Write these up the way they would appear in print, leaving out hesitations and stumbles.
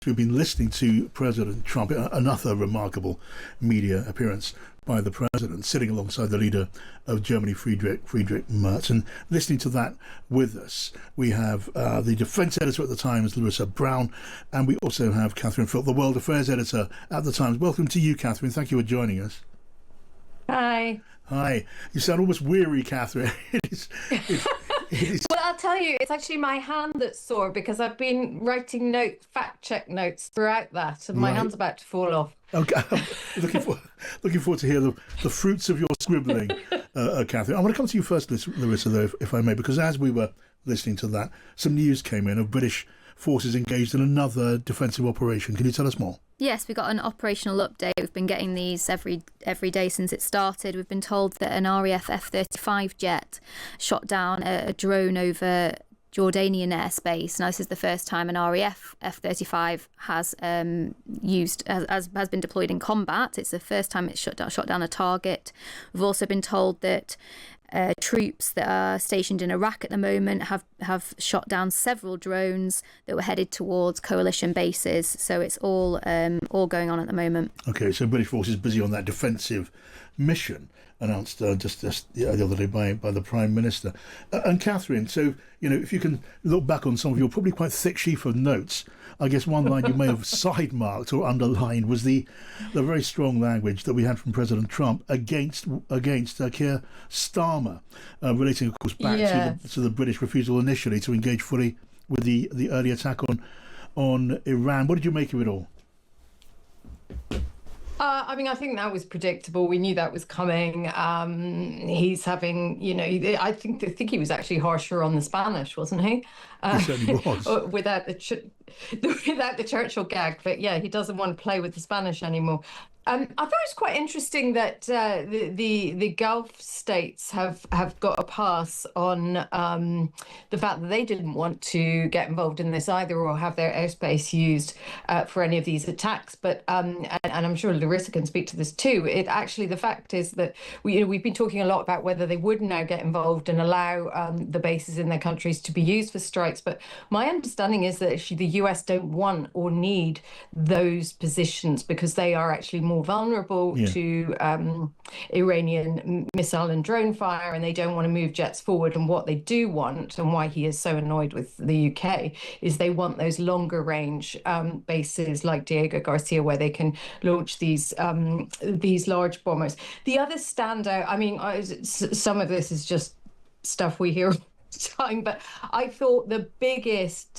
we've been listening to President Trump, another remarkable media appearance by the president, sitting alongside the leader of Germany, Friedrich Merz, and listening to that with us. We have the defence editor at the Times, Larissa Brown, and we also have Catherine Philp, the World Affairs editor at the Times. Welcome to you, Catherine. Thank you for joining us. Hi. Hi. You sound almost weary, Catherine. It is. Well, I'll tell you, it's actually my hand that's sore because I've been writing fact check notes throughout that, and my hand's about to fall off. Okay, I'm looking forward to hear the fruits of your scribbling, Catherine. I want to come to you first, Larissa, though, if I may, because as we were listening to that, some news came in of British forces engaged in another defensive operation. Can you tell us more? Yes, we got an operational update. We've been getting these every day since it started. We've been told that an RAF F-35 jet shot down a drone over Jordanian airspace. Now, this is the first time an RAF F-35 has been deployed in combat. It's the first time it's shot down a target. We've also been told that troops that are stationed in Iraq at the moment have shot down several drones that were headed towards coalition bases. So it's all going on at the moment. Okay, so British forces busy on that defensive mission, announced just the other day by the Prime Minister. And Catherine, so, if you can look back on some of your probably quite thick sheaf of notes, I guess one line you may have side-marked or underlined was the very strong language that we had from President Trump against Keir Starmer, relating, of course, back to the British refusal initially to engage fully with the early attack on Iran. What did you make of it all? I think that was predictable. We knew that was coming. He's having, I think he was actually harsher on the Spanish, wasn't he? He certainly was. Without the Churchill gag. But yeah, he doesn't want to play with the Spanish anymore. I thought it was quite interesting that the Gulf states have got a pass on the fact that they didn't want to get involved in this either or have their airspace used for any of these attacks. But and I'm sure Larissa can speak to this too. The fact is that we've been talking a lot about whether they would now get involved and allow the bases in their countries to be used for strikes. But my understanding is that actually the US don't want or need those positions because they are actually more vulnerable to Iranian missile and drone fire, and they don't want to move jets forward. And what they do want, and why he is so annoyed with the UK, is they want those longer range bases like Diego Garcia, where they can launch these large bombers. The other standout, some of this is just stuff we hear time, but I thought the biggest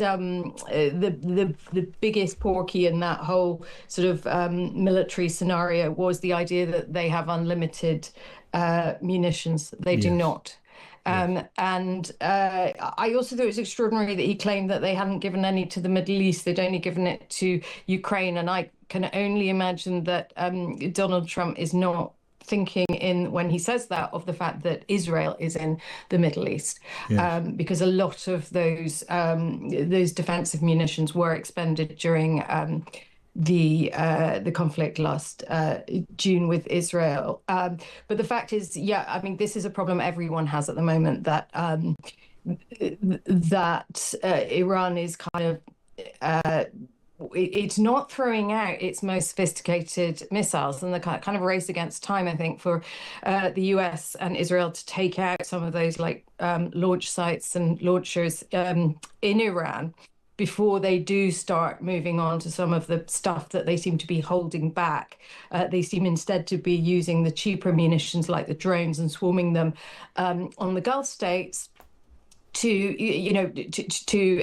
porky in that whole sort of military scenario was the idea that they have unlimited munitions. They do not. And I also thought it was extraordinary that he claimed that they hadn't given any to the Middle East. They'd only given it to Ukraine. And I can only imagine that Donald Trump is not thinking when he says that of the fact that Israel is in the Middle East, because a lot of those defensive munitions were expended during the conflict last June with Israel. But the fact is, this is a problem everyone has at the moment, that Iran is kind of it's not throwing out its most sophisticated missiles, and the kind of race against time, I think, for the US and Israel to take out some of those launch sites and launchers in Iran before they do start moving on to some of the stuff that they seem to be holding back. They seem instead to be using the cheaper munitions like the drones and swarming them on the Gulf states to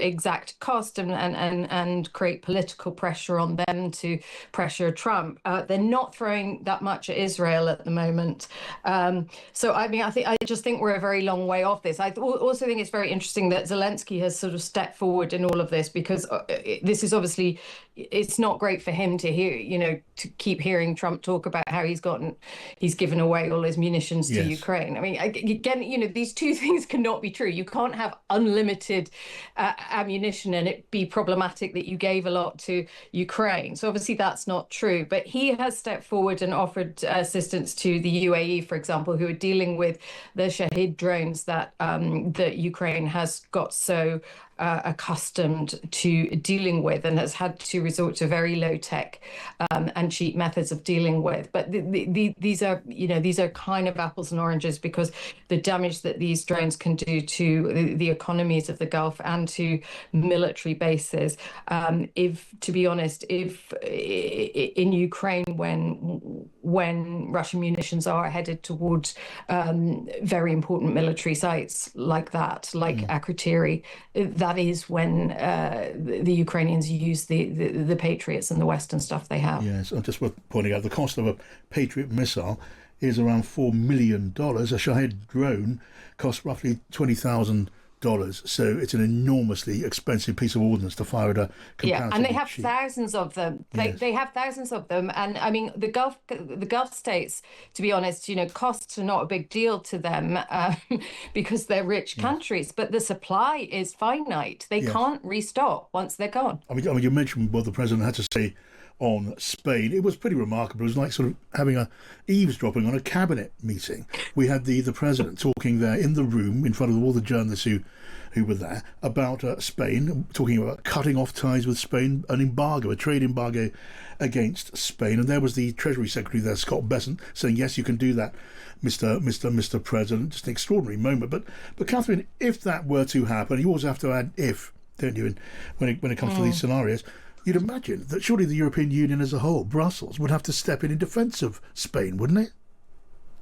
exact cost and create political pressure on them to pressure Trump. They're not throwing that much at Israel at the moment. I just think we're a very long way off this. I also think it's very interesting that Zelensky has sort of stepped forward in all of this, because this is obviously, it's not great for him to hear, to keep hearing Trump talk about how he's given away all his munitions to Ukraine. I mean, again, these two things cannot be true. You can't have unlimited ammunition and it be problematic that you gave a lot to Ukraine. So obviously that's not true. But he has stepped forward and offered assistance to the UAE, for example, who are dealing with the Shahid drones that Ukraine has got so accustomed to dealing with, and has had to resort to very low tech and cheap methods of dealing with. But these are, these are kind of apples and oranges, because the damage that these drones can do to the economies of the Gulf and to military bases. If, to be honest, if in Ukraine, when Russian munitions are headed towards very important military sites like that, like Akrotiri, that is when the Ukrainians use the Patriots and the Western stuff they have. Yes, I'm just worth pointing out the cost of a Patriot missile is around $4 million. A Shahed drone costs roughly $20,000. So it's an enormously expensive piece of ordnance to fire at a comparatively Yeah, and they have cheap. thousands of them. They have thousands of them, and I mean the Gulf states, to be honest, costs are not a big deal to them because they're rich countries. But the supply is finite. They can't restock once they're gone. I mean, you mentioned what the president had to say on Spain. It was pretty remarkable. It was like sort of having a eavesdropping on a cabinet meeting. We had the president talking there in the room in front of all the journalists who were there about Spain, talking about cutting off ties with Spain, an embargo, a trade embargo against Spain. And there was the Treasury Secretary there, Scott Bessent, saying, yes, you can do that, Mr. President. Just an extraordinary moment. But Catherine, if that were to happen, you always have to add if, don't you, when it comes to these scenarios. You'd imagine that surely the European Union as a whole, Brussels, would have to step in defence of Spain, wouldn't it?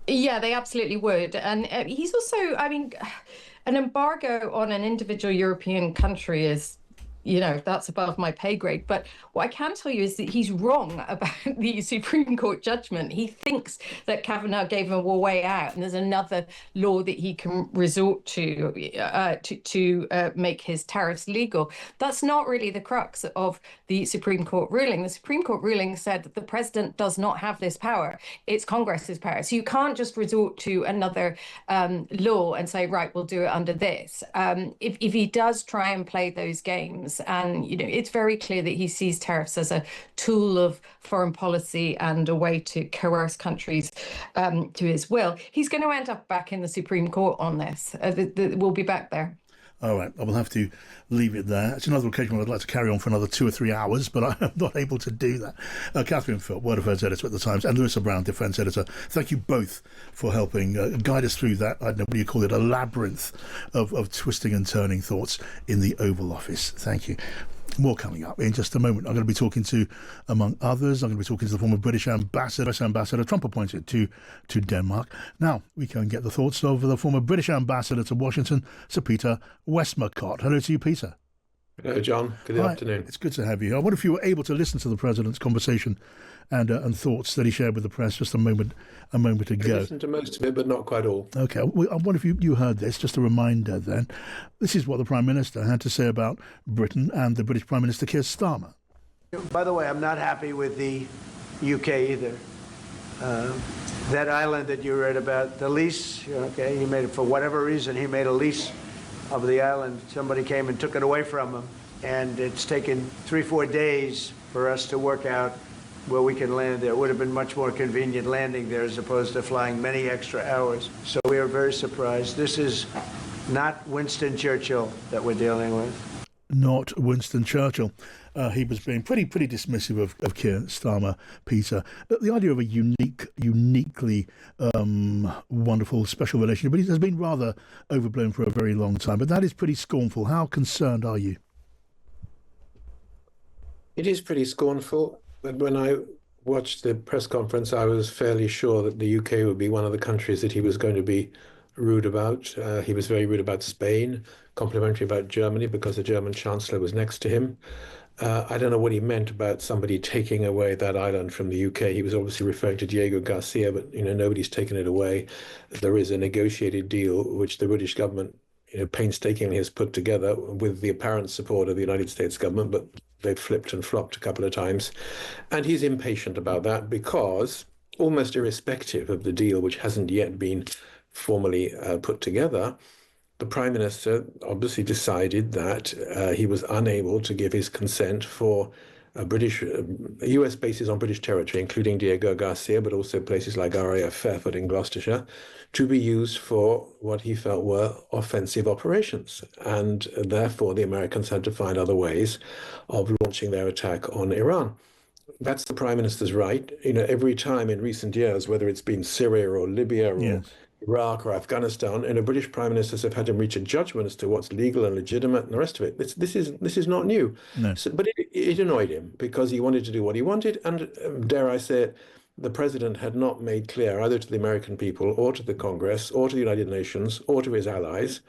Yeah, they absolutely would. And he's also, I mean, an embargo on an individual European country is, that's above my pay grade. But what I can tell you is that he's wrong about the Supreme Court judgment. He thinks that Kavanaugh gave him a way out, and there's another law that he can resort to make his tariffs legal. That's not really the crux of the Supreme Court ruling. The Supreme Court ruling said that the president does not have this power. It's Congress's power. So you can't just resort to another law and say, right, we'll do it under this. If he does try and play those games, and it's very clear that he sees tariffs as a tool of foreign policy and a way to coerce countries to his will, he's going to end up back in the Supreme Court on this. We'll be back there. All right, I will have to leave it there. It's another occasion where I'd like to carry on for another 2 or 3 hours, but I'm not able to do that. Catherine Philp, World Affairs Editor at The Times, and Larissa Brown, Defence Editor, thank you both for helping guide us through that, I don't know what you call it, a labyrinth of twisting and turning thoughts in the Oval Office. Thank you. More coming up in just a moment. I'm going to be talking to, among others, I'm going to be talking to the former British ambassador Trump appointed to Denmark. Now, we can get the thoughts of the former British ambassador to Washington, Sir Peter Westmacott. Hello to you, Peter. Hello, John. Good afternoon. It's good to have you. I wonder if you were able to listen to the president's conversation and thoughts that he shared with the press just a moment ago. I listened to most of it, but not quite all. Okay. Well, I wonder if you heard this. Just a reminder then. This is what the Prime Minister had to say about Britain and the British Prime Minister Keir Starmer. By the way, I'm not happy with the UK either. That island that you read about, the lease, he made it for whatever reason, he made a lease of the island. Somebody came and took it away from him. And it's taken 3-4 days for us to work out where we can land there. It would have been much more convenient landing there as opposed to flying many extra hours. So we are very surprised. This is not Winston Churchill that we're dealing with. Not Winston Churchill. He was being pretty dismissive of Keir Starmer, Peter. The idea of a uniquely wonderful, special relationship, but it has been rather overblown for a very long time. But that is pretty scornful. How concerned are you? It is pretty scornful. But when I watched the press conference, I was fairly sure that the UK would be one of the countries that he was going to be rude about. He was very rude about Spain, complimentary about Germany because the German Chancellor was next to him. I don't know what he meant about somebody taking away that island from the UK. He was obviously referring to Diego Garcia, but nobody's taken it away. There is a negotiated deal which the British government painstakingly has put together with the apparent support of the United States government, but they've flipped and flopped a couple of times. And he's impatient about that because, almost irrespective of the deal, which hasn't yet been formally put together, the Prime Minister obviously decided that he was unable to give his consent for US bases on British territory, including Diego Garcia, but also places like RAF Fairford in Gloucestershire, to be used for what he felt were offensive operations. And therefore, the Americans had to find other ways of launching their attack on Iran. That's the Prime Minister's right. Every time in recent years, whether it's been Syria or Libya or Yes. Iraq or Afghanistan, British prime ministers have had to reach a judgment as to what's legal and legitimate and the rest of it. This is not new. No. But it annoyed him because he wanted to do what he wanted, and dare I say it, the president had not made clear either to the American people or to the Congress or to the United Nations or to his allies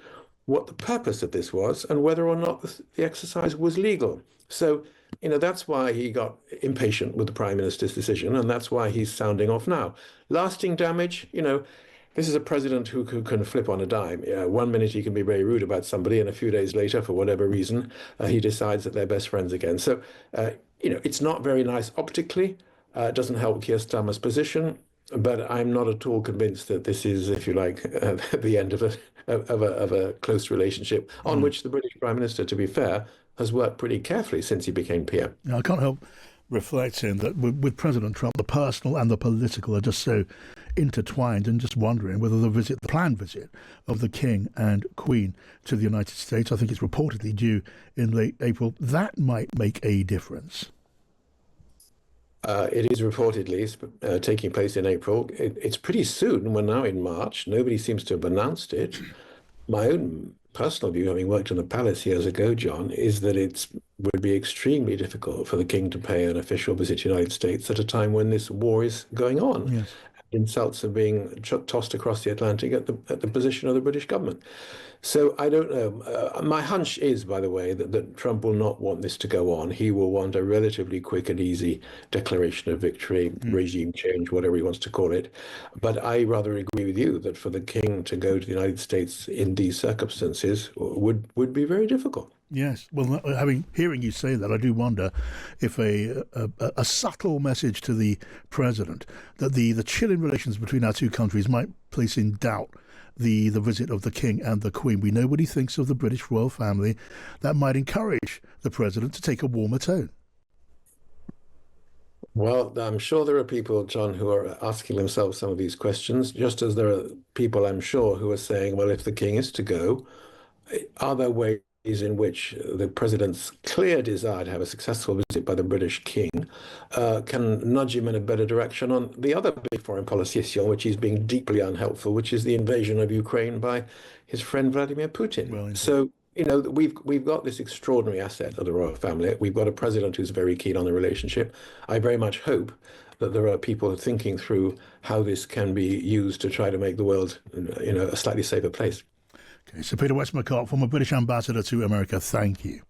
what the purpose of this was and whether or not the exercise was legal. So, that's why he got impatient with the prime minister's decision, and that's why he's sounding off now. Lasting damage, this is a president who can flip on a dime. 1 minute he can be very rude about somebody, and a few days later, for whatever reason, he decides that they're best friends again. So, it's not very nice optically. It doesn't help Keir Starmer's position, but I'm not at all convinced that this is, if you like, the end of a close relationship on which the British Prime Minister, to be fair, has worked pretty carefully since he became PM. Now, I can't help reflecting that with President Trump, the personal and the political are just so intertwined, and just wondering whether the planned visit of the King and Queen to the United States, I think it's reportedly due in late April, that might make a difference. It is reportedly taking place in April. It's pretty soon. We're now in March. Nobody seems to have announced it. My own personal view, having worked in the palace years ago, John, is that it would be extremely difficult for the King to pay an official visit to the United States at a time when this war is going on. Yes. Insults are being tossed across the Atlantic at the position of the British government. So I don't know. My hunch is, by the way, that Trump will not want this to go on. He will want a relatively quick and easy declaration of victory, regime change, whatever he wants to call it. But I rather agree with you that for the King to go to the United States in these circumstances would be very difficult. Yes. Well, hearing you say that, I do wonder if a subtle message to the president that the chilling relations between our two countries might place in doubt the visit of the King and the Queen. We know what he thinks of the British royal family. That might encourage the president to take a warmer tone. Well, I'm sure there are people, John, who are asking themselves some of these questions, just as there are people, I'm sure, who are saying, well, if the King is to go, are there ways in which the president's clear desire to have a successful visit by the British King can nudge him in a better direction on the other big foreign policy issue on which he's being deeply unhelpful, which is the invasion of Ukraine by his friend Vladimir Putin. Well, so, we've got this extraordinary asset of the royal family. We've got a president who's very keen on the relationship. I very much hope that there are people thinking through how this can be used to try to make the world, a slightly safer place. Okay, so Peter Westmacott, former British ambassador to America, thank you.